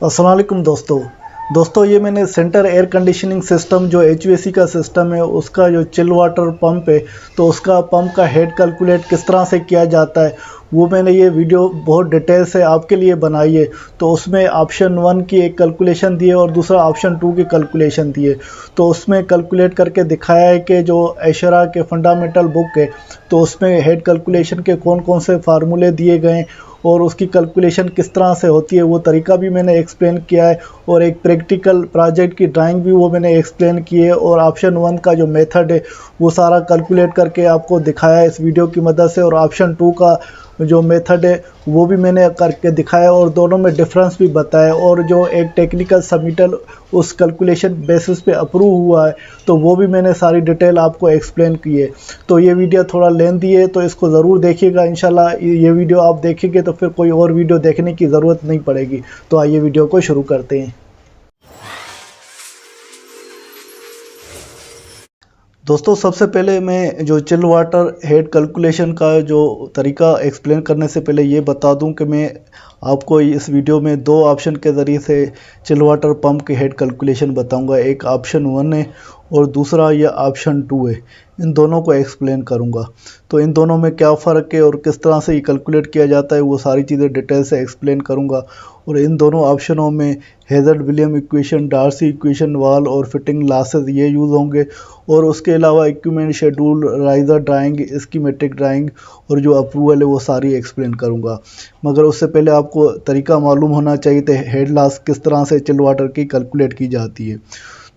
अस्सलाम वालेकुम दोस्तों ये मैंने सेंटर एयर कंडीशनिंग सिस्टम जो एचवीएसी का सिस्टम है उसका जो चिल वाटर पंप है तो उसका पंप का हेड कैलकुलेट किस तरह से किया जाता है वो मैंने ये वीडियो बहुत डिटेल से आपके लिए बनाई है। तो उसमें ऑप्शन 1 की एक कैलकुलेशन दी है और दूसरा ऑप्शन 2 की कैलकुलेशन दी है। तो उसमें कैलकुलेट करके दिखाया है कि जो एशरा के फंडामेंटल बुक है तो उसमें हेड कैलकुलेशन के कौन कौन से फार्मूले दिए गए हैं और उसकी कैलकुलेशन किस तरह से होती है वो तरीका भी मैंने एक्सप्लेन किया है और एक प्रैक्टिकल प्रोजेक्ट की ड्राइंग भी वो मैंने एक्सप्लेन की है और ऑप्शन 1 का जो मेथड है वो सारा कैलकुलेट करके आपको दिखाया है इस वीडियो की मदद से और ऑप्शन 2 का जो मेथड है वो भी मैंने करके दिखाया और दोनों में डिफरेंस भी बताया और जो एक टेक्निकल सबमिटल उस कैलकुलेशन बेसिस पे अप्रूव हुआ है तो वो भी मैंने सारी डिटेल आपको एक्सप्लेन की है। तो ये वीडियो थोड़ा लेंथी है तो इसको ज़रूर देखिएगा। इंशाल्लाह ये वीडियो आप देखेंगे तो फिर कोई और वीडियो देखने की ज़रूरत नहीं पड़ेगी। तो आइए वीडियो को शुरू करते हैं। दोस्तों सबसे पहले मैं जो चिल वाटर हेड कैलकुलेशन का जो तरीका एक्सप्लेन करने से पहले ये बता दूं कि मैं आपको इस वीडियो में दो ऑप्शन के ज़रिए से चिल वाटर पंप के हेड कैलकुलेशन बताऊंगा। एक ऑप्शन 1 है और दूसरा ये ऑप्शन 2 है। इन दोनों को एक्सप्लेन करूंगा। तो इन दोनों में क्या फ़र्क है और किस तरह से ये कैलकुलेट किया जाता है वो सारी चीज़ें डिटेल से एक्सप्लेन करूंगा। और इन दोनों ऑप्शनों में हेज़र्ड विलियम इक्वेशन, डार्सी इक्वेशन, वाल और फिटिंग लॉसेस ये यूज़ होंगे और उसके अलावा equipment schedule, riser drawing, schematic drawing और जो अप्रूवल है वो सारी एक्सप्लेन करूँगा। मगर उससे पहले आपको तरीका मालूम होना चाहिए तो हेड लॉस किस तरह से चिल वाटर की कैलकुलेट की जाती है।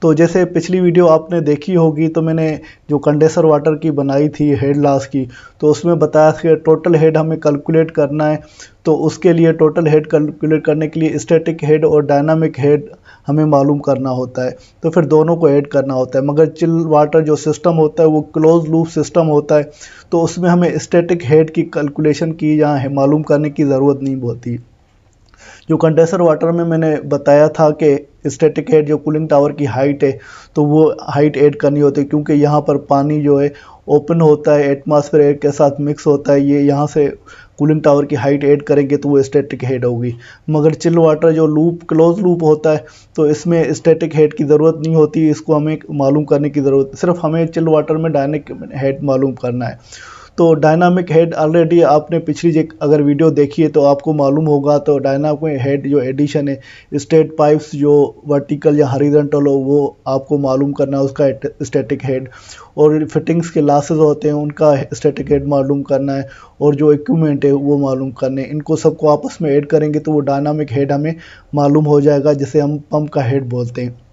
तो जैसे पिछली वीडियो आपने देखी होगी तो मैंने जो कंडेंसर वाटर की बनाई थी हेड लॉस की तो उसमें बताया था कि टोटल हेड हमें कैलकुलेट करना है। तो उसके लिए टोटल हेड कैलकुलेट करने के लिए स्टैटिक हेड और डायनामिक हेड हमें मालूम करना होता है। तो फिर दोनों को ऐड करना होता है। मगर चिल वाटर जो सिस्टम होता है वो क्लोज लूप सिस्टम होता है तो उसमें हमें स्टैटिक हेड की कैलकुलेशन की या मालूम करने की ज़रूरत नहीं होती। जो कंडेंसर वाटर में मैंने बताया था कि स्टैटिक हेड जो कूलिंग टावर की हाइट है तो वो हाइट ऐड करनी होती है क्योंकि यहाँ पर पानी जो है ओपन होता है, एटमॉस्फेयर एयर के साथ मिक्स होता है। ये यहाँ से कूलिंग टावर की हाइट ऐड करेंगे तो वो स्टैटिक हेड होगी। मगर चिल वाटर जो लूप क्लोज लूप होता है तो इसमें स्टैटिक हेड की ज़रूरत नहीं होती। इसको हमें मालूम करने की ज़रूरत, सिर्फ हमें चिल वाटर में डायनेमिक हेड मालूम करना है। तो डायनामिक हेड ऑलरेडी आपने पिछली अगर वीडियो देखी है तो आपको मालूम होगा। तो डायनामिक हेड जो एडिशन है स्टेट पाइप्स जो वर्टिकल या हॉरिजॉन्टल हो वो आपको मालूम करना है उसका स्टैटिक हेड। और फिटिंग्स के लॉसेस होते हैं उनका स्टैटिक हेड मालूम करना है और जो इक्विपमेंट है वो मालूम करने हैं। इनको सबको आपस में ऐड करेंगे तो वो डायनामिक हेड हमें मालूम हो जाएगा जिसे हम पंप का हेड बोलते हैं।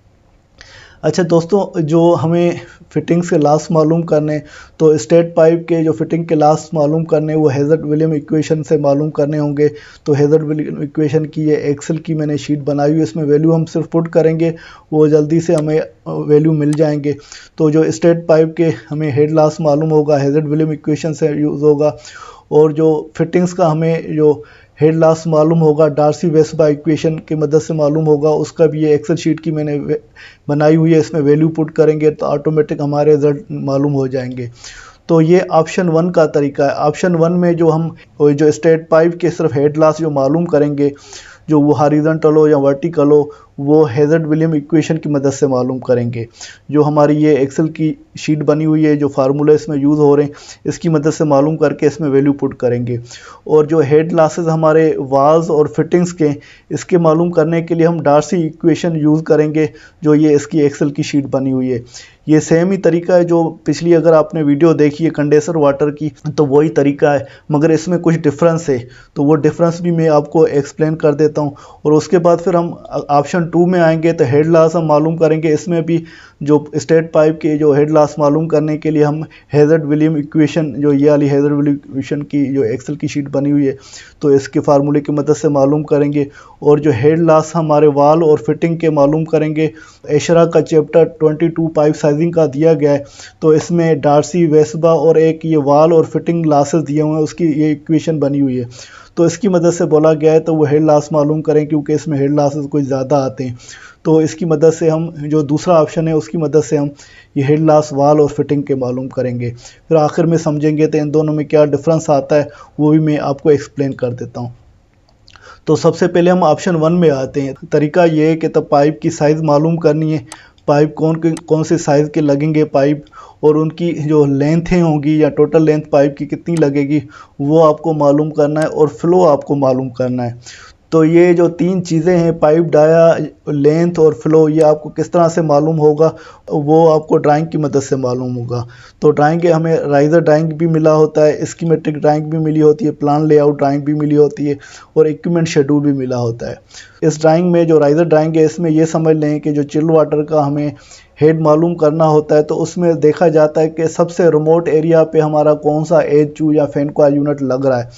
अच्छा दोस्तों, जो हमें फिटिंग्स के लॉस मालूम करने तो स्टेट पाइप के जो फिटिंग के लॉस मालूम करने वो हेज़र्ड विलियम इक्वेशन से मालूम करने होंगे। तो हेज़र्ड विलियम इक्वेशन की ये एक्सेल की मैंने शीट बनाई हुई है। इसमें वैल्यू हम सिर्फ पुट करेंगे वो जल्दी से हमें वैल्यू मिल जाएंगे। तो जो स्टेट पाइप के हमें हेड लॉस मालूम होगा हेज़र्ड विलियम इक्वेशन से यूज़ होगा। और जो फिटिंग्स का हमें जो हेड लॉस मालूम होगा डार्सी वेस्बा इक्वेशन की मदद से मालूम होगा। उसका भी ये एक्सेल शीट की मैंने बनाई हुई है। इसमें वैल्यू पुट करेंगे तो ऑटोमेटिक हमारे रिजल्ट मालूम हो जाएंगे। तो ये ऑप्शन 1 का तरीका है। ऑप्शन 1 में जो हम जो स्टेट पाइप के सिर्फ हेड लॉस जो मालूम करेंगे जो वो हॉरिजॉन्टल हो या वर्टिकल हो वो हेज़र्ड विलियम इक्वेशन की मदद से मालूम करेंगे। जो हमारी ये एक्सेल की शीट बनी हुई है जो फार्मूला इसमें यूज़ हो रहे हैं इसकी मदद से मालूम करके इसमें वैल्यू पुट करेंगे। और जो हेड लॉसेस हमारे वाल्स और फिटिंग्स के इसके मालूम करने के लिए हम डार्सी इक्वेशन यूज़ करेंगे जो ये इसकी एक्सेल की शीट बनी हुई है। ये सेम ही तरीका है जो पिछली अगर आपने वीडियो देखी है कंडेंसर वाटर की तो वही तरीका है मगर इसमें कुछ डिफरेंस है। तो वो डिफरेंस भी मैं आपको एक्सप्लेन कर देता हूँ। और उसके बाद फिर हम ऑप्शन 2 में आएंगे तो हेड लॉस हम मालूम करेंगे। इसमें भी जो स्टेट पाइप के जो हेड लॉस मालूम करने के लिए हम हेज़र्ड विलियम इक्वेशन जो ये वाली हेज़र्ड विलियम इक्वेशन की जो एक्सेल की शीट बनी हुई है तो इसके फार्मूले की मदद से मालूम करेंगे। और जो हेड लॉस हमारे वाल और फिटिंग के मालूम करेंगे। एशरा का चैप्टर 22 पाइप साइजिंग का दिया गया है तो इसमें डार्सी वेस्बा और एक ये वाल और फिटिंग लॉसेस दिए हुए हैं उसकी ये इक्वेशन बनी हुई है। तो इसकी मदद से बोला गया है तो वो हेड लॉस मालूम करें क्योंकि इसमें हेड लॉसेस कुछ ज़्यादा आते हैं। तो इसकी मदद से हम जो दूसरा ऑप्शन है उसकी मदद से हम ये हेड लॉस वाल और फिटिंग के मालूम करेंगे। फिर आखिर में समझेंगे तो इन दोनों में क्या डिफरेंस आता है वो भी मैं आपको एक्सप्लेन कर देता हूँ। तो सबसे पहले हम ऑप्शन 1 में आते हैं। तरीका ये है कि तब पाइप की साइज़ मालूम करनी है, पाइप कौन से साइज़ के लगेंगे पाइप, और उनकी जो लेंथें होंगी या टोटल लेंथ पाइप की कितनी लगेगी वो आपको मालूम करना है, और फ्लो आपको मालूम करना है। तो ये जो 3 चीज़ें हैं, पाइप डाया, लेंथ और फ्लो, ये आपको किस तरह से मालूम होगा, वो आपको ड्राइंग की मदद से मालूम होगा। तो ड्राइंग के हमें राइज़र ड्राइंग भी मिला होता है, स्कीमेटिक ड्राइंग भी मिली होती है, प्लान लेआउट ड्राइंग भी मिली होती है, और इक्विपमेंट शेड्यूल भी मिला होता है। इस ड्राइंग में जो राइज़र ड्राइंग है, इसमें ये समझ लें कि जो चिल वाटर का हमें हेड मालूम करना होता है, तो उसमें देखा जाता है कि सबसे रिमोट एरिया पे हमारा कौन सा एचयू या फैन कॉइल यूनिट लग रहा है,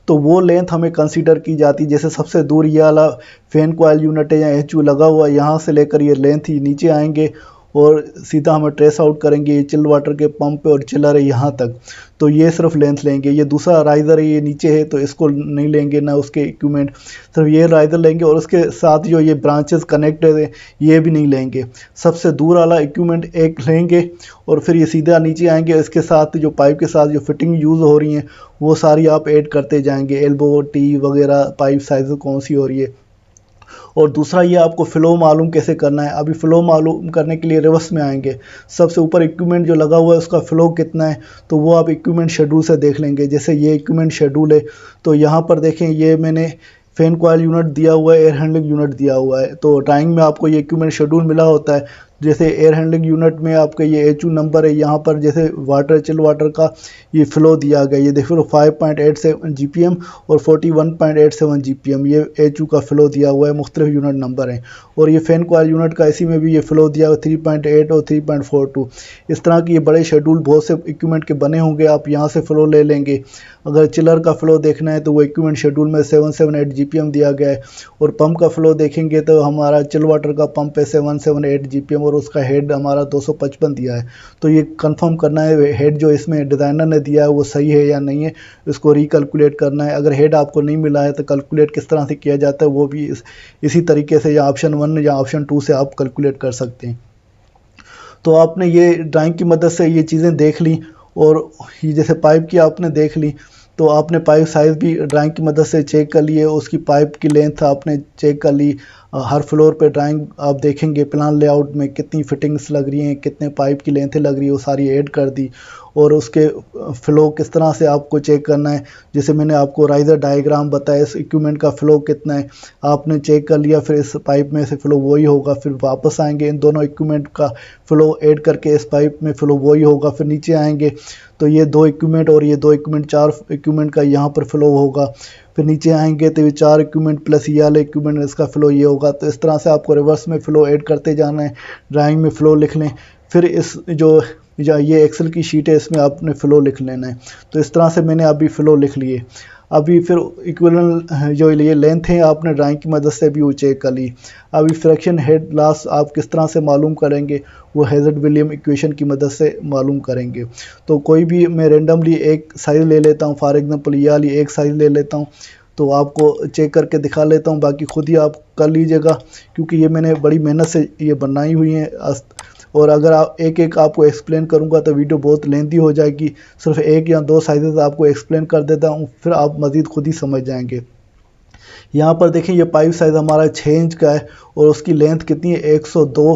तो वो लेंथ हमें कंसीडर की जाती है। जैसे सबसे दूर ये वाला फैन कॉइल यूनिट है या एचयू लगा हुआ है, यहाँ से लेकर ये लेंथ ही नीचे आएंगे और सीधा हमें ट्रेस आउट करेंगे, ये चिल वाटर के पंप पे और चिलर है यहाँ तक, तो ये सिर्फ लेंथ लेंगे। ये दूसरा राइज़र है, ये नीचे है, तो इसको नहीं लेंगे, ना उसके इक्विपमेंट, सिर्फ ये राइज़र लेंगे, और उसके साथ जो ये ब्रांचेस कनेक्टेड है ये भी नहीं लेंगे। सबसे दूर वाला इक्विपमेंट एक लेंगे, और फिर ये सीधा नीचे आएंगे, इसके साथ जो पाइप के साथ जो फिटिंग यूज़ हो रही हैं वो सारी आप ऐड करते जाएंगे, एल्बो, टी वगैरह, पाइप साइज़ कौन सी हो रही है। और दूसरा ये आपको फ़्लो मालूम कैसे करना है। अभी फ़्लो मालूम करने के लिए रिवर्स में आएंगे, सबसे ऊपर इक्विपमेंट जो लगा हुआ है उसका फ़्लो कितना है, तो वो आप इक्विपमेंट शेड्यूल से देख लेंगे। जैसे ये इक्विपमेंट शेड्यूल है, तो यहाँ पर देखें, ये मैंने फैन कॉइल यूनिट दिया हुआ है, एयर हैंडलिंग यूनिट दिया हुआ है, तो ड्राइंग में आपको ये इक्विपमेंट शेड्यूल मिला होता है। जैसे एयर हैंडलिंग यूनिट में आपका ये एचयू नंबर है, यहाँ पर जैसे वाटर, चिल वाटर का ये फ़्लो दिया गया, ये देखो 5.87 GPM और 41.87 GPM, ये एचयू का फ़्लो दिया हुआ है, मुख्तलिफ यूनिट नंबर हैं। और ये फैन कॉइल यूनिट का इसी में भी ये फ़्लो दिया हुआ 3.8 और 3.42। इस तरह की ये बड़े शेड्यूल बहुत से इक्विपमेंट के बने होंगे, आप यहाँ से फ़्लो ले लेंगे। अगर चिलर का फ़्लो देखना है तो वो इक्विपमेंट शेड्यूल में 778 GPM दिया गया है, और पंप का फ़्लो देखेंगे तो हमारा चिल वाटर का पंप है 778 GPM, और उसका हेड हमारा 255 दिया है। तो ये कंफर्म करना है हेड जो इसमें डिज़ाइनर ने दिया है वो सही है या नहीं है, इसको रिकैलकुलेट करना है। अगर हेड आपको नहीं मिला है तो कैलकुलेट किस तरह से किया जाता है वो भी इसी तरीके से, या ऑप्शन 1 या ऑप्शन 2 से आप कैलकुलेट कर सकते हैं। तो आपने ये ड्राइंग की मदद से ये चीज़ें देख ली, और ये जैसे पाइप की आपने देख ली, तो आपने पाइप साइज़ भी ड्राइंग की मदद से चेक कर लिए, उसकी पाइप की लेंथ आपने चेक कर ली। हर फ्लोर पे ड्राइंग आप देखेंगे, प्लान लेआउट में कितनी फिटिंग्स लग रही हैं, कितने पाइप की लेंथें लग रही है, वो सारी ऐड कर दी। और उसके फ़्लो किस तरह से आपको चेक करना है, जैसे मैंने आपको राइज़र डायग्राम बताया, इस इक्विपमेंट का फ़्लो कितना है आपने चेक कर लिया, फिर इस पाइप में से फ़्लो वही होगा, फिर वापस आएंगे, इन दोनों इक्विपमेंट का फ़्लो ऐड करके इस पाइप में फ़्लो वही होगा, फिर नीचे आएंगे तो ये 2 इक्विपमेंट और ये 2 इक्विपमेंट, 4 इक्विपमेंट का यहाँ पर फ़्लो होगा। फिर नीचे आएंगे तो ये 4 इक्विपमेंट प्लस ये वाले इक्विपमेंट, इसका फ़्लो ये होगा। तो इस तरह से आपको रिवर्स में फ़्लो ऐड करते जाना है, ड्राइंग में फ़्लो लिख लें, फिर इस जो ये एक्सेल की शीट है इसमें आपने फ़्लो लिख लेना है। तो इस तरह से मैंने अभी फ़्लो लिख लिए। अभी फिर इक्विवेलेंट जो ये लेंथ है आपने ड्राइंग की मदद से भी वो चेक कर ली। अभी फ्रैक्शन हेड लॉस आप किस तरह से मालूम करेंगे, वो हेज़र्ड विलियम इक्वेशन की मदद से मालूम करेंगे। तो कोई भी मैं रेंडमली एक साइज़ ले लेता हूँ, फॉर एग्जांपल ये वाली एक साइज़ ले लेता हूँ, तो आपको चेक करके दिखा लेता हूँ, बाकी खुद ही आप कर लीजिएगा, क्योंकि ये मैंने बड़ी मेहनत से ये बनाई हुई हैं। और अगर आप एक एक आपको एक्सप्लेन करूंगा तो वीडियो बहुत लेंथी हो जाएगी, सिर्फ 1 या 2 साइजेस आपको एक्सप्लेन कर देता हूं, फिर आप मज़ीद खुद ही समझ जाएंगे। यहाँ पर देखें, ये पाइप साइज़ हमारा 6 इंच का है और उसकी लेंथ कितनी है, 102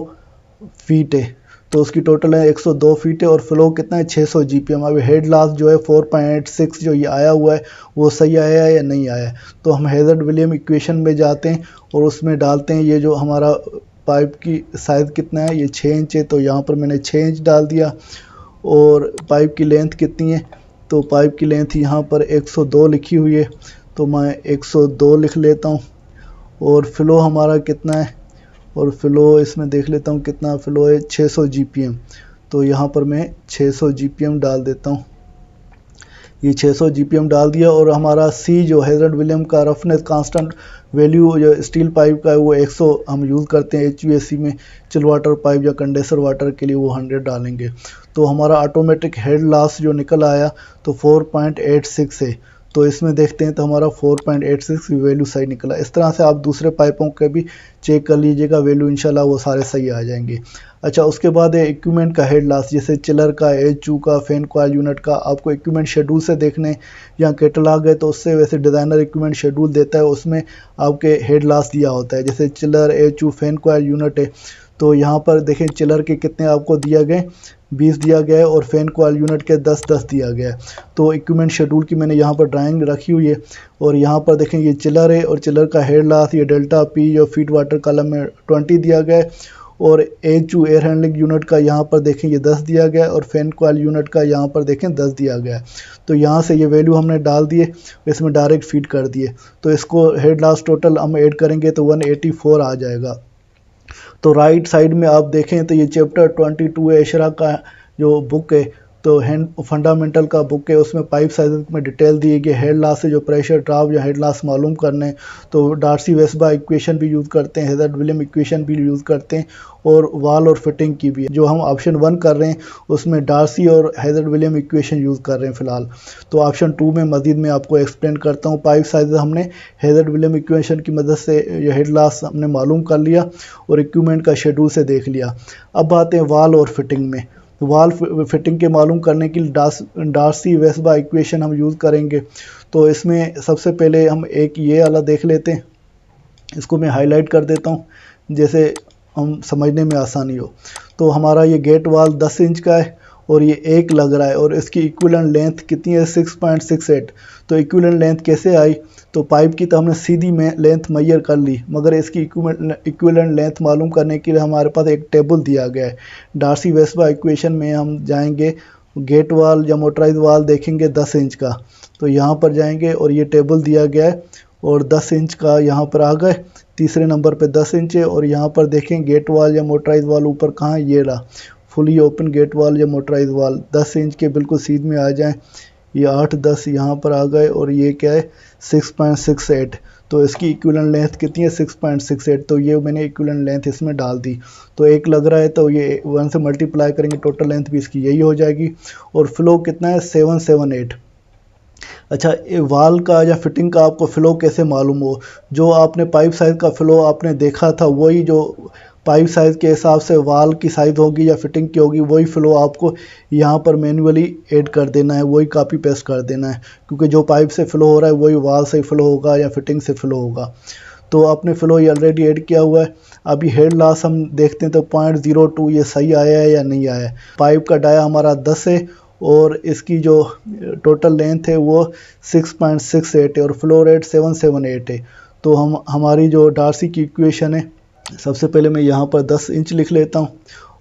फीट है। तो उसकी टोटल है 102 फीट है, और फ्लो कितना है, 600 GPM। अभी हेड लॉस जो है 4.6 जो ये आया हुआ है वो सही आया है या नहीं आया है। तो हम हेज़र्ड विलियम इक्वेशन में जाते हैं और उसमें डालते हैं ये जो हमारा पाइप की साइज़ कितना है, ये 6 इंच है, तो यहाँ पर मैंने 6 इंच डाल दिया। और पाइप की लेंथ कितनी है, तो पाइप की लेंथ यहाँ पर 102 लिखी हुई है, तो मैं 102 लिख लेता हूँ। और फ़्लो हमारा कितना है, और फ़्लो इसमें देख लेता हूँ कितना फ़्लो है, 600 GPM। तो यहाँ पर मैं 600 GPM डाल देता हूँ। ये 600 GPM डाल दिया। और हमारा सी जो हेज़र्ड विलियम का रफनेस कांस्टेंट वैल्यू जो स्टील पाइप का है वो 100 हम यूज़ करते हैं HVAC में, चिल वाटर पाइप या कंडेंसर वाटर के लिए वो 100 डालेंगे। तो हमारा ऑटोमेटिक हेड लॉस जो निकल आया तो 4.86 है। तो इसमें देखते हैं तो हमारा 4.86 वैल्यू सही निकला। इस तरह से आप दूसरे पाइपों के भी चेक कर लीजिएगा, वैल्यू इंशाल्लाह वो सारे सही आ जाएंगे। अच्छा, उसके बाद है इक्विपमेंट का हेड लॉस, जैसे चिलर का, एच2 का, फैन कॉइल यूनिट का, आपको इक्विपमेंट शेड्यूल से देखने या कैटलॉग है तो उससे, वैसे डिज़ाइनर इक्विपमेंट शेड्यूल देता है उसमें आपके हेड लॉस दिया होता है। जैसे चिलर, एच2, फैन कॉइल यूनिट है तो यहाँ पर देखें चिलर के कितने आपको दिया गए, 20 दिया गया है और फैन कॉइल यूनिट के 10-10 दिया गया है। तो इक्विपमेंट शेड्यूल की मैंने यहाँ पर ड्राइंग रखी हुई है और यहाँ पर देखें ये चिलर है और चिलर का हेड लॉस ये डेल्टा पी जो फीड वाटर कॉलम में 20 दिया गया है और एच2 एयर हैंडलिंग यूनिट का यहाँ पर देखें ये 10 दिया गया है और फैन कॉइल यूनिट का यहाँ पर देखें 10 दिया गया है। तो यहाँ से ये वैल्यू हमने डाल दिए, इसमें डायरेक्ट फीड कर दिए, तो इसको हेड लॉस टोटल हम ऐड करेंगे तो 184 आ जाएगा। तो राइट साइड में आप देखें तो ये चैप्टर 22 है इशरा का जो बुक है, तो हैंड फंडामेंटल का बुक है, उसमें पाइप साइज में डिटेल दी गई। हेड लॉस से जो प्रेशर ड्रॉप या हेड लॉस मालूम करने तो डार्सी-वेस्बा इक्वेशन भी यूज़ करते हैं, हेज़र्ड-विलियम इक्वेशन भी यूज़ करते हैं और वाल और फिटिंग की भी। जो हम ऑप्शन 1 कर रहे हैं उसमें डार्सी और हेज़र्ड-विलियम इक्वेशन यूज़ कर रहे हैं फ़िलहाल। तो ऑप्शन 2 में मज़ीद मैं आपको एक्सप्लेन करता हूँ। पाइप साइज हमने हेज़र्ड-विलियम इक्वेशन की मदद से ये हेड लॉस हमने मालूम कर लिया और इक्विपमेंट का शेड्यूल से देख लिया। अब आते हैं वाल और फिटिंग में। वाल फिटिंग के मालूम करने के लिए डार्सी-वेस्बा इक्वेशन हम यूज़ करेंगे। तो इसमें सबसे पहले हम एक ये वाला देख लेते हैं, इसको मैं हाईलाइट कर देता हूँ जैसे हम समझने में आसानी हो। तो हमारा ये गेट वाल 10 इंच का है और ये एक लग रहा है और इसकी इक्विवेलेंट लेंथ कितनी है, 6.68। तो इक्विवेलेंट लेंथ कैसे आई, तो पाइप की तो हमने सीधी में लेंथ मेजर कर ली, मगर इसकी इक्विवेलेंट लेंथ मालूम करने के लिए हमारे पास एक टेबल दिया गया है। डार्सी-वेस्बा इक्वेशन में हम जाएंगे, गेट वाल या मोटराइज वाल देखेंगे 10 इंच का, तो यहाँ पर जाएंगे और ये टेबल दिया गया है और 10 इंच का यहाँ पर आ गए, तीसरे नंबर पे 10 इंच है और यहाँ पर देखें गेट वाल या मोटराइज वाल ऊपर कहाँ है, ये रहा फुली ओपन गेट वाल या मोटराइज वाल 10 इंच के बिल्कुल सीध में आ जाएं। ये 8-10 यहाँ पर आ गए और ये क्या है 6.68। तो इसकी इक्विवेलेंट लेंथ कितनी है 6.68। तो ये मैंने इक्विवेलेंट लेंथ इसमें डाल दी। तो एक लग रहा है तो ये 1 से मल्टीप्लाई करेंगे, टोटल लेंथ भी इसकी यही हो जाएगी। और फ्लो कितना है 778। अच्छा, ये वाल का या फिटिंग का आपको फ़्लो कैसे मालूम हो, जो आपने पाइप साइज़ का फ़्लो आपने देखा था वही जो पाइप साइज़ के हिसाब से वाल की साइज़ होगी या फिटिंग की होगी, वही फ़्लो आपको यहाँ पर मैन्युअली ऐड कर देना है, वही कॉपी पेस्ट कर देना है, क्योंकि जो पाइप से फ़्लो हो रहा है वही वाल से फ़्लो होगा या फिटिंग से फ़्लो होगा। तो आपने फ़्लो ये ऑलरेडी ऐड किया हुआ है। अभी हेड लॉस हम देखते हैं तो 0.02 ये सही आया है या नहीं आया है। पाइप का डाया हमारा 10 है और इसकी जो टोटल लेंथ है वो 6.68 है और फ्लो रेट 778 है। तो हमारी जो डार्सी की इक्वेशन है, सबसे पहले मैं यहाँ पर 10 इंच लिख लेता हूँ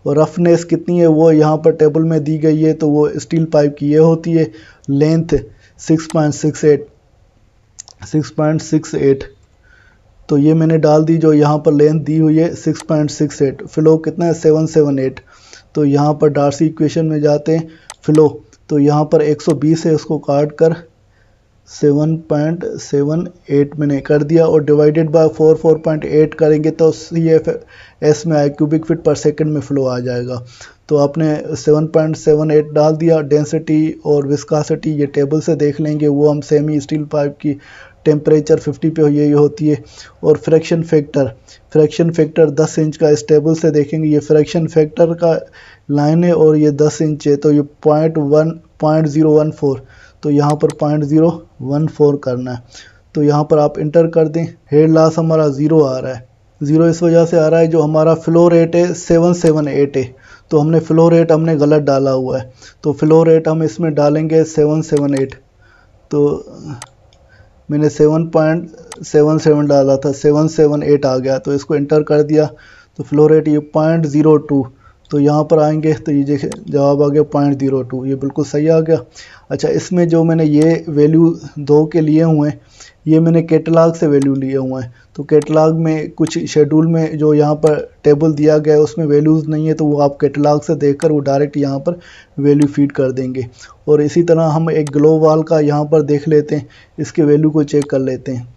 और रफनेस कितनी है वो यहाँ पर टेबल में दी गई है, तो वो स्टील पाइप की ये होती है। लेंथ 6.68 तो ये मैंने डाल दी, जो यहाँ पर लेंथ दी हुई है 6.68। फ्लो कितना है 778। तो यहाँ पर डार्सी इक्वेशन में जाते हैं, फ्लो तो यहाँ पर 120 है, उसको काट कर 7.78 मैंने कर दिया और डिवाइडेड बाय 4.8 करेंगे तो CFS में आए क्यूबिक फीट पर सेकंड में फ़्लो आ जाएगा। तो आपने 7.78 डाल दिया। डेंसिटी और विस्कासिटी ये टेबल से देख लेंगे, वो हम सेमी स्टील पाइप की टेम्परेचर 50 पे यही होती है। और फ्रैक्शन फैक्टर 10 इंच का इस टेबल से देखेंगे, ये फ्रैक्शन फैक्टर का लाइन है और ये 10 इंच है, तो ये 0.014, तो यहाँ पर 0.014 करना है। तो यहाँ पर आप इंटर कर दें। हेड लॉस हमारा 0 आ रहा है, 0 इस वजह से आ रहा है जो हमारा फ्लो रेट है 778 है, तो हमने फ़्लो रेट हमने गलत डाला हुआ है। तो फ़्लो रेट हम इसमें डालेंगे 778, तो मैंने 7.77 डाला था, 778 आ गया, तो इसको इंटर कर दिया। तो फ़्लो रेट ये 0.02, तो यहाँ पर आएंगे तो ये देखिए जवाब आ गया 0.02, ये बिल्कुल सही आ गया। अच्छा, इसमें जो मैंने ये वैल्यू 2 के लिए हुए हैं, ये मैंने कैटलॉग से वैल्यू लिए हुए हैं। तो कैटलॉग में कुछ शेड्यूल में जो यहाँ पर टेबल दिया गया है उसमें वैल्यूज़ नहीं है, तो वो आप कैटलॉग से देखकर वो डायरेक्ट यहाँ पर वैल्यू फीड कर देंगे। और इसी तरह हम एक ग्लो वाल का यहाँ पर देख लेते हैं, इसके वैल्यू को चेक कर लेते हैं।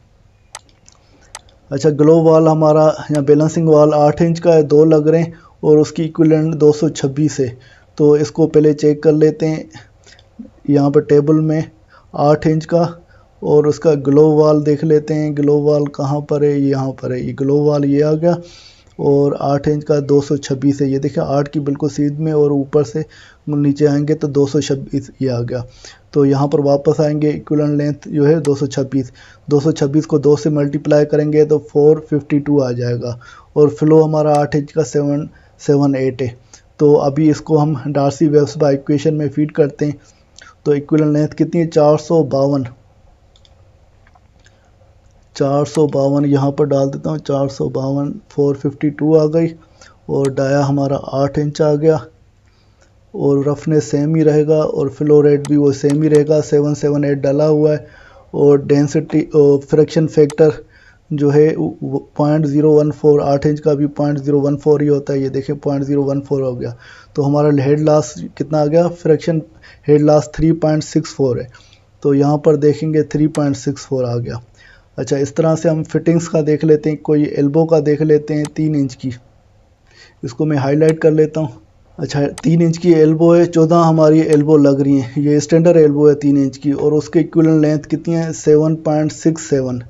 अच्छा, ग्लो वाल हमारा यहाँ बैलेंसिंग वाल 8 इंच का है, 2 लग रहे हैं और उसकी इक्विवेलेंट 226 है। तो इसको पहले चेक कर लेते हैं। यहाँ पर टेबल में 8 इंच का और उसका ग्लो वाल देख लेते हैं। ग्लो वाल कहाँ पर है, यहाँ पर है, ये ग्लो वाल ये आ गया। और 8 इंच का 226 है, ये देखिए 8 की बिल्कुल सीध में, और ऊपर से नीचे आएंगे तो 226 ये आ गया। तो यहाँ पर वापस आएंगे, इक्विवेलेंट लेंथ जो है 226 को 2 से मल्टीप्लाई करेंगे तो 452 आ जाएगा। और फ्लो हमारा 8 इंच का 778 है। तो अभी इसको हम डार्सी-वेल्स इक्वेशन में फीड करते हैं। तो इक्विवेलेंट लेंथ कितनी है, 452 यहाँ पर डाल देता हूँ, 452 452 आ गई। और डाया हमारा 8 इंच आ गया, और रफनेस सेम ही रहेगा, और फ्लो रेट भी वो सेम ही रहेगा, 778 डाला हुआ है। और डेंसिटी फ्रैक्शन फैक्टर जो है 0.014, 8 इंच का भी 0.014 ही होता है, ये देखिए 0.014 हो गया। तो हमारा हेड लॉस कितना आ गया, फ्रैक्शन हेड लॉस 3.64 है। तो यहाँ पर देखेंगे 3.64 आ गया। अच्छा, इस तरह से हम फिटिंग्स का देख लेते हैं। कोई एल्बो का देख लेते हैं 3 इंच की, इसको मैं हाईलाइट कर लेता हूँ। अच्छा, 3 इंच की एल्बो है, 14 हमारी एल्बो लग रही है, ये स्टैंडर्ड एल्बो है 3 इंच की, और उसके इक्विवेलेंट लेंथ कितनी है, 7.67।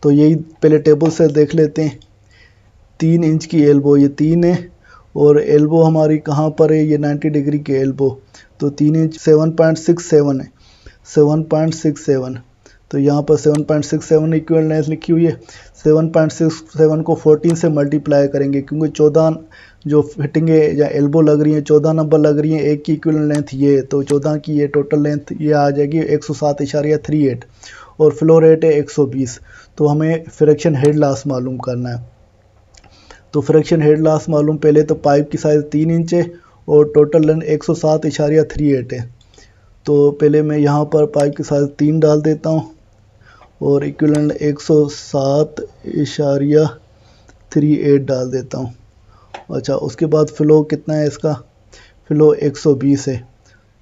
तो यही पहले टेबल से देख लेते हैं। 3 इंच की एल्बो, ये 3 है, और एल्बो हमारी कहाँ पर है, ये 90 डिग्री की एल्बो। तो 3 इंच 7.67 है, 7.67। तो यहाँ पर 7.67 इक्विवेलेंट लेंथ लिखी हुई है। 7.67 को 14 से मल्टीप्लाई करेंगे, क्योंकि 14 जो फिटिंग है या एल्बो लग रही है 14 नंबर लग रही है, एक की इक्विवेलेंट लेंथ ये, तो 14 की ये टोटल लेंथ ये आ जाएगी 107.38। और फ्लो रेट है 120। तो हमें फ्रैक्शन हेड लॉस मालूम करना है। तो फ्रैक्शन हेड लॉस मालूम, पहले तो पाइप की साइज़ 3 इंच है और टोटल लेंथ 107.38 है। तो पहले मैं यहाँ पर पाइप की साइज़ 3 डाल देता हूँ, और इक्विवेलेंट 107.38 डाल देता हूँ। अच्छा, उसके बाद फ़्लो कितना है इसका, फ़्लो 120 है।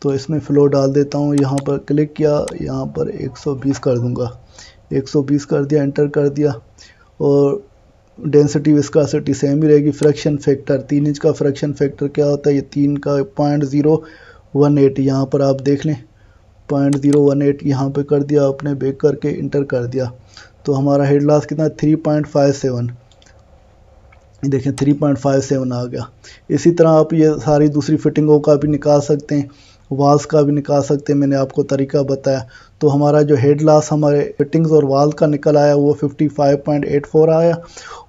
तो इसमें फ़्लो डाल देता हूँ, यहाँ पर क्लिक किया, यहाँ पर 120 कर दूँगा, 120 कर दिया, एंटर कर दिया। और डेंसिटी विस्कोसिटी सेम ही रहेगी। फ्रैक्शन फैक्टर 3 इंच का फ्रैक्शन फैक्टर क्या होता है, ये 3 का 0.018, यहाँ पर आप देख लें 0.018 यहाँ पे कर दिया आपने, बैक करके इंटर कर दिया। तो हमारा हेड लॉस कितना, 3.57, देखें 3.57 आ गया। इसी तरह आप ये सारी दूसरी फिटिंगों का भी निकाल सकते हैं, वाल्स का भी निकाल सकते हैं, मैंने आपको तरीका बताया। तो हमारा जो हेड लॉस हमारे फिटिंग्स और वाल का निकल आया वो 55.84 आया,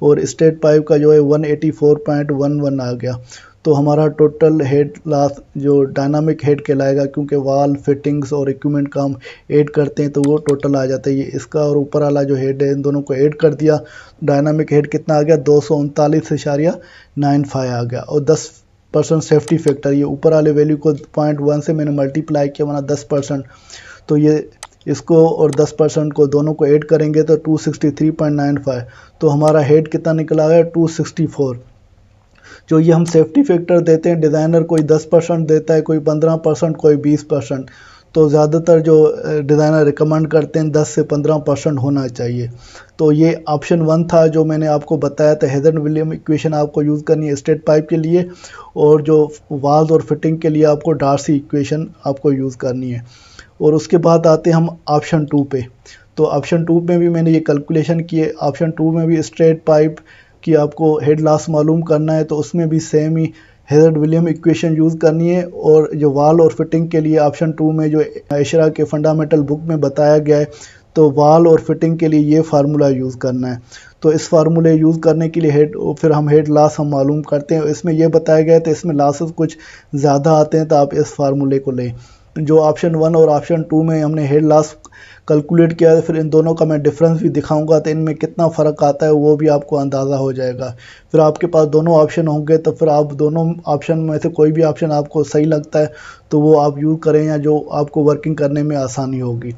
और स्ट्रेट पाइप का जो है 184.11 आ गया। तो हमारा टोटल हेड लॉस जो डायनामिक हेड कहलाएगा, क्योंकि वाल फिटिंग्स और इक्विपमेंट का हम ऐड करते हैं तो वो टोटल आ जाता है। ये इसका और ऊपर वाला जो हेड है इन दोनों को ऐड कर दिया, डायनामिक हेड कितना आ गया, 239.95 आ गया। और 10% सेफ्टी फैक्टर, ये ऊपर वाले वैल्यू को 0.1 से मैंने मल्टीप्लाई किया, बना 10%। तो ये इसको और 10% को दोनों को ऐड करेंगे तो 263.95। तो हमारा हेड कितना निकला है, 264। जो ये हम सेफ्टी फैक्टर देते हैं, डिज़ाइनर कोई 10% देता है, कोई 15%, कोई 20%। तो ज़्यादातर जो डिज़ाइनर रिकमेंड करते हैं 10 से 15% होना चाहिए। तो ये ऑप्शन 1 था जो मैंने आपको बताया था। हेजन विलियम इक्वेशन आपको यूज़ करनी है स्ट्रेट पाइप के लिए, और जो वाल्स और फिटिंग के लिए आपको डार्सी इक्वेशन आपको यूज़ करनी है। और उसके बाद आते हैं हम ऑप्शन 2 पे। तो ऑप्शन 2 में भी मैंने ये कैलकुलेशन की है। ऑप्शन 2 में भी स्ट्रेट पाइप कि आपको हेड लॉस मालूम करना है, तो उसमें भी सेम ही हेजर्ड विलियम इक्वेशन यूज़ करनी है। और जो वाल और फिटिंग के लिए ऑप्शन 2 में जो एशरा के फंडामेंटल बुक में बताया गया है, तो वाल और फिटिंग के लिए ये फार्मूला यूज़ करना है। तो इस फार्मूले यूज़ करने के लिए फिर हम हेड लॉस हम मालूम करते हैं। इसमें यह बताया गया है, तो इसमें लॉसेस कुछ ज़्यादा आते हैं, तो आप इस फार्मूले को लें। जो ऑप्शन 1 और ऑप्शन 2 में हमने हेड लॉस कैलकुलेट किया है, फिर इन दोनों का मैं डिफरेंस भी दिखाऊंगा, तो इनमें कितना फ़र्क आता है वो भी आपको अंदाज़ा हो जाएगा। फिर आपके पास दोनों ऑप्शन होंगे, तो फिर आप दोनों ऑप्शन में से कोई भी ऑप्शन आपको सही लगता है तो वो आप यूज़ करें, या जो आपको वर्किंग करने में आसानी होगी।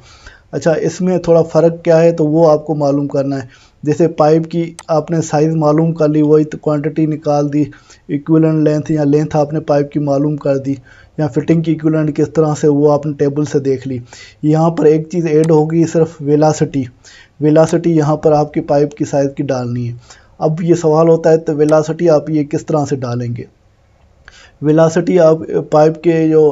अच्छा, इसमें थोड़ा फ़र्क क्या है तो वो आपको मालूम करना है। जैसे पाइप की आपने साइज़ मालूम कर ली, वही क्वांटिटी निकाल दी, इक्विवेलेंट लेंथ या लेंथ आपने पाइप की मालूम कर दी, या फिटिंग की इक्विवेलेंट किस तरह से वो आपने टेबल से देख ली। यहाँ पर एक चीज़ ऐड होगी, सिर्फ वेलासिटी यहाँ पर आपकी पाइप की साइज़ की डालनी है। अब ये सवाल होता है तो वेलासिटी आप ये किस तरह से डालेंगे। वेलासिटी आप पाइप के जो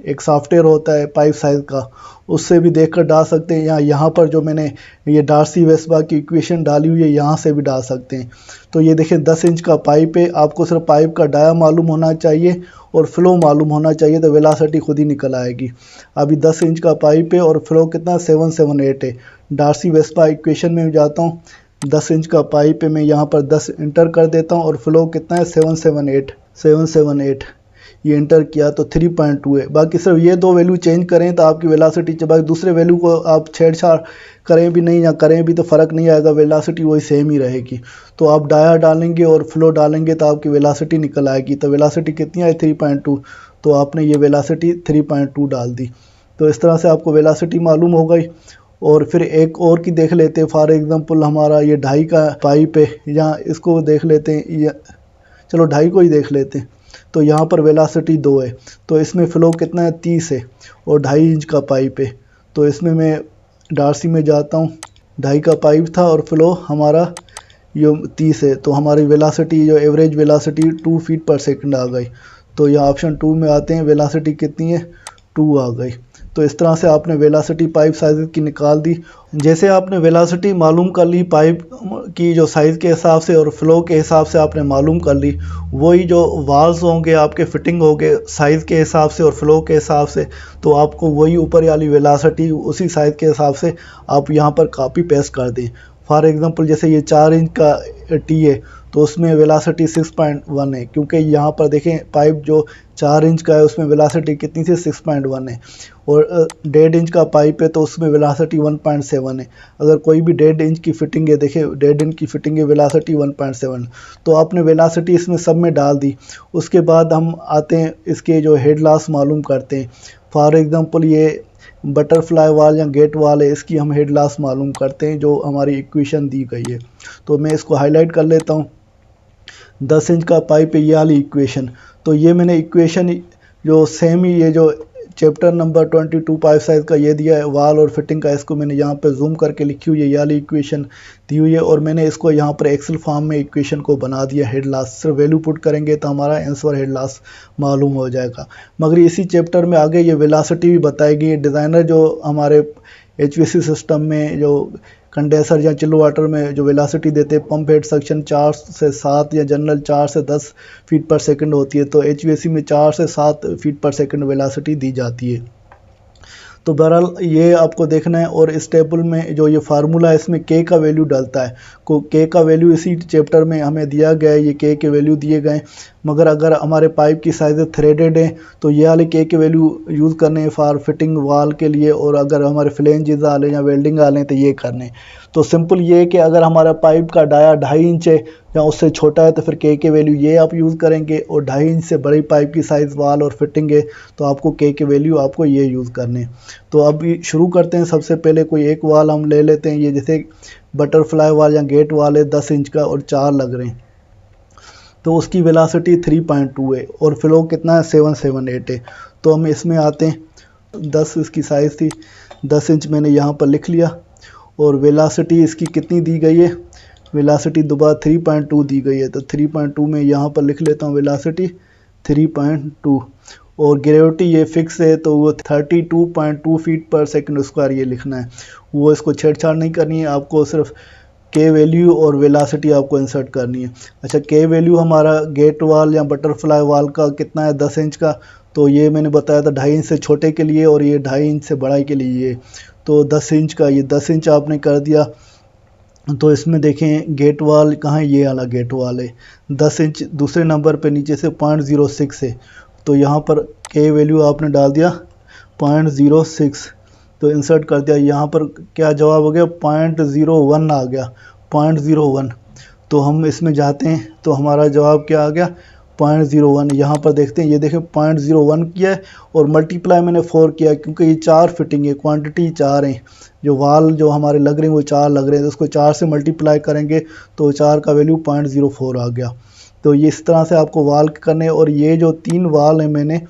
एक सॉफ्टवेयर होता है पाइप साइज का, उससे भी देखकर डाल सकते हैं, या यहाँ पर जो मैंने ये डार्सी-वेस्बा की इक्वेशन डाली हुई है यहाँ से भी डाल सकते हैं। तो ये देखिए 10 इंच का पाइप है, आपको सिर्फ पाइप का डाया मालूम होना चाहिए और फ्लो मालूम होना चाहिए, तो वेलासिटी खुद ही निकल आएगी। अभी 10 इंच का पाइप है और फ्लो कितना 778 है। डार्सी-वेस्बा इक्वेशन में जाता हूँ, 10 इंच का पाइप है, मैं यहाँ पर 10 इंटर कर देता हूँ और फ्लो कितना है 778 ये इंटर किया तो 3.2 है। बाकी सिर्फ ये दो वैल्यू चेंज करें तो आपकी वेलासिटी, बाकी दूसरे वैल्यू को आप छेड़छाड़ करें भी नहीं या करें भी तो फ़र्क नहीं आएगा, वेलासिटी वही सेम ही रहेगी। तो आप डाया डालेंगे और फ्लो डालेंगे तो आपकी वेलासिटी निकल आएगी। तो वेलासिटी कितनी आई 3.2, तो आपने ये वेलासिटी 3.2 डाल दी। तो इस तरह से आपको वेलासिटी मालूम हो गई। और फिर एक और की देख लेते हैं। फॉर एग्जांपल हमारा ये 2.5 का पाइप है, या इसको देख लेते हैं, चलो 2.5 को ही देख लेते हैं। तो यहाँ पर वेलासिटी 2 है, तो इसमें फ़्लो कितना है 30 है और 2.5 इंच का पाइप है। तो इसमें मैं डार्सी में जाता हूँ, 2.5 का पाइप था और फ़्लो हमारा ये 30 है, तो हमारी वेलासिटी जो एवरेज वेलासिटी 2 फीट पर सेकंड आ गई। तो यहाँ ऑप्शन 2 में आते हैं, वेलासिटी कितनी है 2 आ गई। तो इस तरह से आपने वेलासिटी पाइप साइज़ की निकाल दी। जैसे आपने वेलासिटी मालूम कर ली पाइप की जो साइज़ के हिसाब से और फ्लो के हिसाब से आपने मालूम कर ली, वही जो वाल्स होंगे आपके फिटिंग होंगे साइज़ के हिसाब से और फ्लो के हिसाब से, तो आपको वही ऊपर वाली वेलासिटी उसी साइज़ के हिसाब से आप यहाँ पर कॉपी पेस्ट कर दें। फॉर एग्जांपल जैसे ये 4 इंच का टी है, तो उसमें वेलासिटी 6.1 है, क्योंकि यहाँ पर देखें पाइप जो 4 इंच का है उसमें वेलासिटी कितनी थी 6.1 है। और 1.5 इंच का पाइप है तो उसमें वेलासिटी 1.7 है। अगर कोई भी 1.5 इंच की फिटिंग है, देखिए 1.5 इंच की फिटिंग है, वेलासिटी 1.7। तो आपने वेलासिटी इसमें सब में डाल दी। उसके बाद हम आते हैं इसके जो हेड लॉस मालूम करते हैं। फॉर एग्जांपल ये बटरफ्लाई वाल या गेट वाल है, इसकी हम हेड लॉस मालूम करते हैं जो हमारी इक्वेशन दी गई है। तो मैं इसको हाईलाइट कर लेता हूँ। 10 इंच का पाइप है, ये वाली इक्वेशन। तो ये मैंने इक्वेशन जो सेम ही ये जो चैप्टर नंबर 22 पाइप साइज का ये दिया है वाल और फिटिंग का, इसको मैंने यहाँ पे जूम करके लिखी हुई है, ये वाली इक्वेशन दी हुई है। और मैंने इसको यहाँ पर एक्सेल फॉर्म में इक्वेशन को बना दिया हेड लॉस। सिर्फ वैल्यू पुट करेंगे तो हमारा आंसर हेड लॉस मालूम हो जाएगा। मगर इसी चैप्टर में आगे ये वेलासिटी भी बताएगी। डिज़ाइनर जो हमारे HVAC सिस्टम में जो कंडेंसर या चिल वाटर में जो वेलासिटी देते हैं, पंप हेड सक्शन 4 से 7 या जनरल 4 से 10 फीट पर सेकंड होती है, तो HVAC में 4 से 7 फीट पर सेकंड वेलासिटी दी जाती है। तो बहरहाल ये आपको देखना है। और इस टेबल में जो ये फार्मूला है इसमें के का वैल्यू डलता है, को के का वैल्यू इसी चैप्टर में हमें दिया गया है, ये के वैल्यू दिए गए। मगर अगर हमारे पाइप की साइज़ थ्रेडेड है तो ये वाले के वैल्यू यूज़ करने हैं फॉर फिटिंग वाल के लिए, और अगर हमारे फ्लेंजेस आ लें या वेल्डिंग आ लें तो ये करने। तो सिंपल ये है कि अगर हमारा पाइप का डाया 2.5 इंच है या उससे छोटा है तो फिर के वैल्यू ये आप यूज़ करेंगे, और 2.5 इंच से बड़ी पाइप की साइज़ वाल और फिटिंग है तो आपको के वैल्यू आपको ये यूज़ करने। तो अभी शुरू करते हैं। सबसे पहले कोई एक वाल हम ले लेते हैं, ये जैसे बटरफ्लाई वाल या गेट वाल है 10 इंच का और 4 लग रहे हैं, तो उसकी वेलासिटी 3.2 है और फ्लो कितना है 778 है। तो हम इसमें आते हैं, 10 इसकी साइज़ थी, 10 इंच मैंने यहाँ पर लिख लिया। और वेलासिटी इसकी कितनी दी गई है, वेलासिटी दोबारा 3.2 दी गई है, तो 3.2 में यहाँ पर लिख लेता हूँ वेलासिटी 3.2। और ग्रेविटी ये फिक्स है तो वो 32.2 फीट पर सेकंड स्क्वायर ये लिखना है, वो इसको छेड़छाड़ नहीं करनी है, आपको सिर्फ के वैल्यू और वेलासिटी आपको इंसर्ट करनी है। अच्छा, के वैल्यू हमारा गेट वाल या बटरफ्लाई वाल का कितना है 10 इंच का, तो ये मैंने बताया था 2.5 इंच से छोटे के लिए और ये 2.5 इंच से बड़ा के लिए ये, तो 10 इंच का ये 10 इंच आपने कर दिया। तो इसमें देखें गेट वाल कहाँ है, ये वाला गेट वाल है 10 इंच, दूसरे नंबर पे नीचे से 0.06 है, तो यहाँ पर के वैल्यू आपने डाल दिया 0.06, तो इंसर्ट कर दिया। यहाँ पर क्या जवाब हो गया 0.01 आ गया, 0.01। तो हम इसमें जाते हैं तो हमारा जवाब क्या आ गया 0.01। यहाँ पर देखते हैं, ये देखें 0.01 किया है और मल्टीप्लाई मैंने 4 किया क्योंकि ये 4 फिटिंग है, क्वांटिटी 4 है, जो वाल जो हमारे लग रहे हैं वो 4 लग रहे हैं, तो उसको 4 से मल्टीप्लाई करेंगे तो 4 का वैल्यू 0.04 आ गया। तो ये इस तरह से आपको वाल करने। और ये जो 3 वाल है मैंने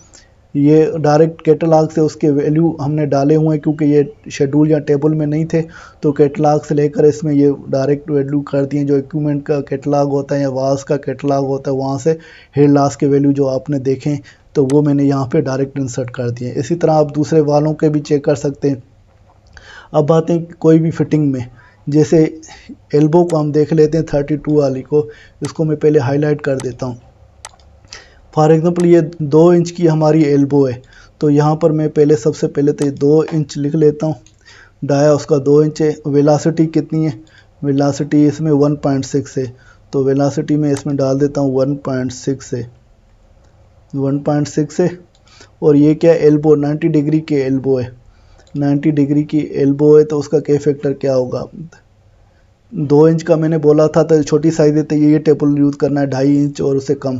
ये डायरेक्ट कैटलॉग से उसके वैल्यू हमने डाले हुए हैं, क्योंकि ये शेड्यूल या टेबल में नहीं थे, तो कैटलॉग से लेकर इसमें ये डायरेक्ट वैल्यू कर दिए। जो इक्विपमेंट का कैटलॉग होता है या वास का कैटलॉग होता है, वहाँ से हेड लॉस के वैल्यू जो आपने देखें तो वो मैंने यहाँ पे डायरेक्ट इंसर्ट कर दिए। इसी तरह आप दूसरे वालों के भी चेक कर सकते हैं। अब बात है कोई भी फिटिंग में, जैसे एल्बो को हम देख लेते हैं 32 वाली को, इसको मैं पहले हाईलाइट कर देता हूँ। फॉर एग्जांपल ये 2 इंच की हमारी एल्बो है, तो यहाँ पर मैं पहले सबसे पहले तो ये 2 इंच लिख लेता हूँ। डाया उसका 2 इंच है। वेलासिटी कितनी है? वेलासिटी इसमें 1.6 है, तो वेलासिटी में इसमें डाल देता हूँ 1.6 है, 1.6 है। और ये क्या एल्बो 90 डिग्री के एल्बो है, 90 डिग्री की एल्बो है, तो उसका के फैक्टर क्या होगा? 2 इंच का मैंने बोला था, तो छोटी साइज है तो ये टेबल यूज़ करना है 2.5 इंच और उससे कम।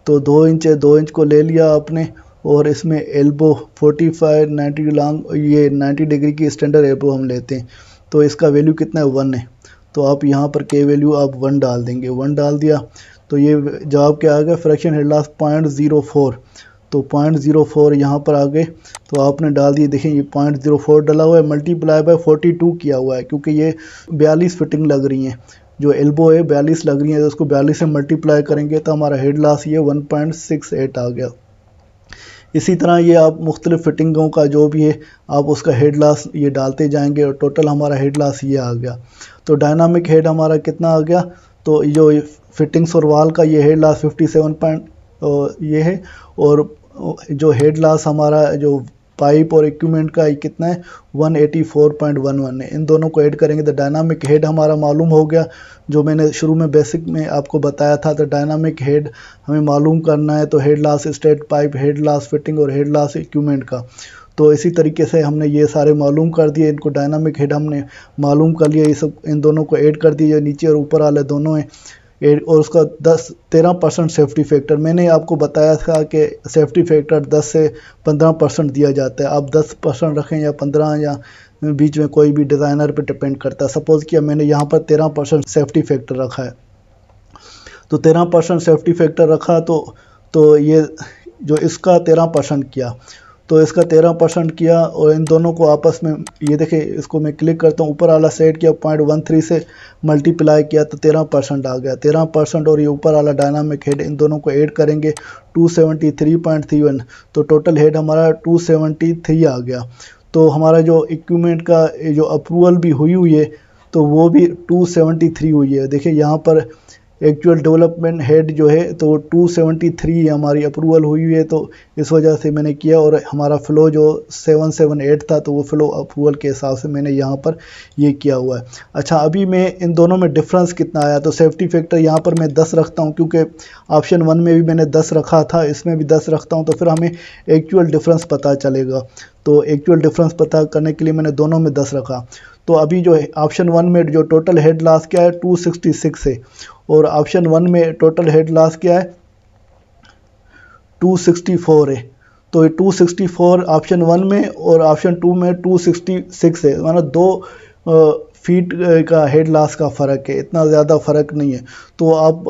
तो 2 इंच है, 2 इंच को ले लिया आपने, और इसमें एल्बो 45 90 लॉन्ग, ये 90 डिग्री की स्टैंडर्ड एल्बो हम लेते हैं, तो इसका वैल्यू कितना है? 1 है। तो आप यहाँ पर के वैल्यू आप 1 डाल देंगे। 1 डाल दिया तो ये जवाब क्या आ गया? Fraction head loss 0.04। तो 0.04 यहाँ पर आ गए, तो आपने डाल दिए। देखें ये 0.04 डाला हुआ है, मल्टीप्लाई बाय 42 किया हुआ है, क्योंकि ये 42 फिटिंग लग रही हैं। जो एल्बो है 42 लग रही है, तो उसको 42 से मल्टीप्लाई करेंगे तो हमारा हेड लॉस ये 1.68 आ गया। इसी तरह ये आप मुख्तलिफ फिटिंगों का जो भी है आप उसका हेड लॉस ये डालते जाएंगे, और टोटल हमारा हेड लॉस ये आ गया। तो डायनामिक हेड हमारा कितना आ गया? तो जो फिटिंग्स और वाल का ये हेड लॉस 57 ये है, और जो हेड लॉस हमारा जो पाइप और इक्विपमेंट का कितना है? 184.11 है। इन दोनों को ऐड करेंगे तो डायनामिक हेड हमारा मालूम हो गया, जो मैंने शुरू में बेसिक में आपको बताया था। तो डायनामिक हेड हमें मालूम करना है, तो head loss straight pipe, head loss fitting और हेड लॉस इक्विपमेंट का। तो इसी तरीके से हमने ये सारे मालूम कर दिए। इनको डायनामिक हेड हमने मालूम कर लिया, ये सब इन दोनों को ऐड कर दिए, नीचे और ऊपर वाले दोनों हैं। और उसका 13% सेफ्टी फैक्टर मैंने आपको बताया था कि सेफ्टी फैक्टर 10 से 15% दिया जाता है। आप 10% रखें या 15, या बीच में कोई भी डिज़ाइनर पे डिपेंड करता है। सपोज़ किया मैंने यहाँ पर 13% सेफ्टी फैक्टर रखा है, तो 13% सेफ्टी फैक्टर रखा, तो ये जो इसका 13% किया, तो इसका 13% किया, और इन दोनों को आपस में ये देखें, इसको मैं क्लिक करता हूँ, ऊपर वाला सेट किया 0.13 से मल्टीप्लाई किया तो 13% आ गया। 13% और ये ऊपर वाला डायनामिक हेड, इन दोनों को ऐड करेंगे 273.31, तो टोटल हेड हमारा 273 आ गया। तो हमारा जो इक्विपमेंट का जो अप्रूवल भी हुई है तो वो भी 273 हुई है। देखिए यहाँ पर एक्चुअल डेवलपमेंट हेड जो है तो 273 हमारी अप्रूवल हुई है, तो इस वजह से मैंने किया। और हमारा फ़्लो जो 778 था, तो वो फ़्लो अप्रूवल के हिसाब से मैंने यहाँ पर ये किया हुआ है। अच्छा, अभी मैं इन दोनों में डिफरेंस कितना आया, तो सेफ्टी फैक्टर यहाँ पर मैं 10 रखता हूँ, क्योंकि ऑप्शन 1 में भी मैंने 10 रखा था, इसमें भी 10 रखता हूँ, तो फिर हमें एक्चुअल डिफरेंस पता चलेगा। तो एक्चुअल डिफरेंस पता करने के लिए मैंने दोनों में 10 रखा। तो अभी जो है ऑप्शन 1 में जो टोटल हेड लॉस क्या है 266 है, और ऑप्शन 1 में टोटल हेड लॉस क्या है 264 है। तो ये 264 ऑप्शन 1 में और ऑप्शन 2 में 266 है, मतलब 2 फीट का हेड लॉस का फ़र्क है, इतना ज़्यादा फ़र्क नहीं है। तो आप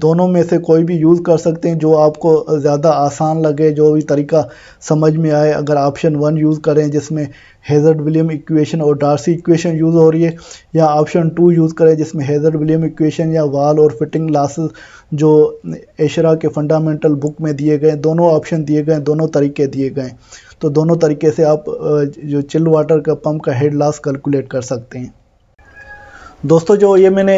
दोनों में से कोई भी यूज़ कर सकते हैं जो आपको ज़्यादा आसान लगे, जो भी तरीका समझ में आए। अगर ऑप्शन 1 यूज़ करें जिसमें हेज़र्ड विलियम इक्वेशन और डार्सी इक्वेशन यूज़ हो रही है, या ऑप्शन 2 यूज़ करें जिसमें हेज़र्ड विलियम इक्वेशन या वाल और फिटिंग लॉसेस जो एशरा के फंडामेंटल बुक में दिए गए, दोनों ऑप्शन दिए गए, दोनों तरीके दिए गए। तो दोनों तरीके से आप जो चिल वाटर का पंप का हेड लॉस कैलकुलेट कर सकते हैं। दोस्तों, जो ये मैंने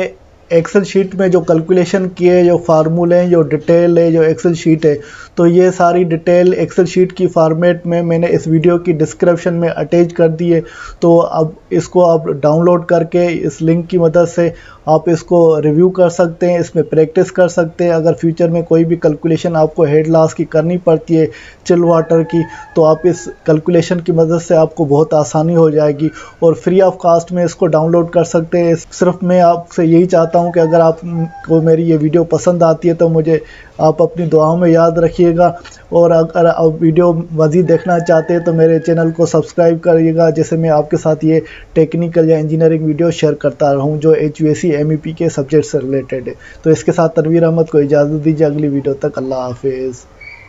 एक्सेल शीट में जो कैलकुलेशन किए, जो फार्मूले हैं, जो डिटेल है, जो एक्सेल शीट है, तो ये सारी डिटेल एक्सेल शीट की फॉर्मेट में मैंने इस वीडियो की डिस्क्रिप्शन में अटैच कर दी है। तो अब इसको आप डाउनलोड करके इस लिंक की मदद से आप इसको रिव्यू कर सकते हैं, इसमें प्रैक्टिस कर सकते हैं। अगर फ्यूचर में कोई भी कैलकुलेशन आपको हेड लॉस की करनी पड़ती है चिल वाटर की, तो आप इस कैलकुलेशन की मदद से आपको बहुत आसानी हो जाएगी, और फ्री ऑफ कास्ट में इसको डाउनलोड कर सकते हैं। सिर्फ मैं आपसे यही चाहता हूं कि अगर आपको मेरी ये वीडियो पसंद आती है तो मुझे आप अपनी दुआओं में याद रखिएगा, और अगर आप वीडियो मज़ीद देखना चाहते हैं तो मेरे चैनल को सब्सक्राइब करिएगा, जिससे मैं आपके साथ ये टेक्निकल या इंजीनियरिंग वीडियो शेयर करता रहूं जो HVAC MEP के सब्जेक्ट से रिलेटेड है। तो इसके साथ तनवीर अहमद को इजाज़त दीजिए, अगली वीडियो तक अल्लाह हाफिज़।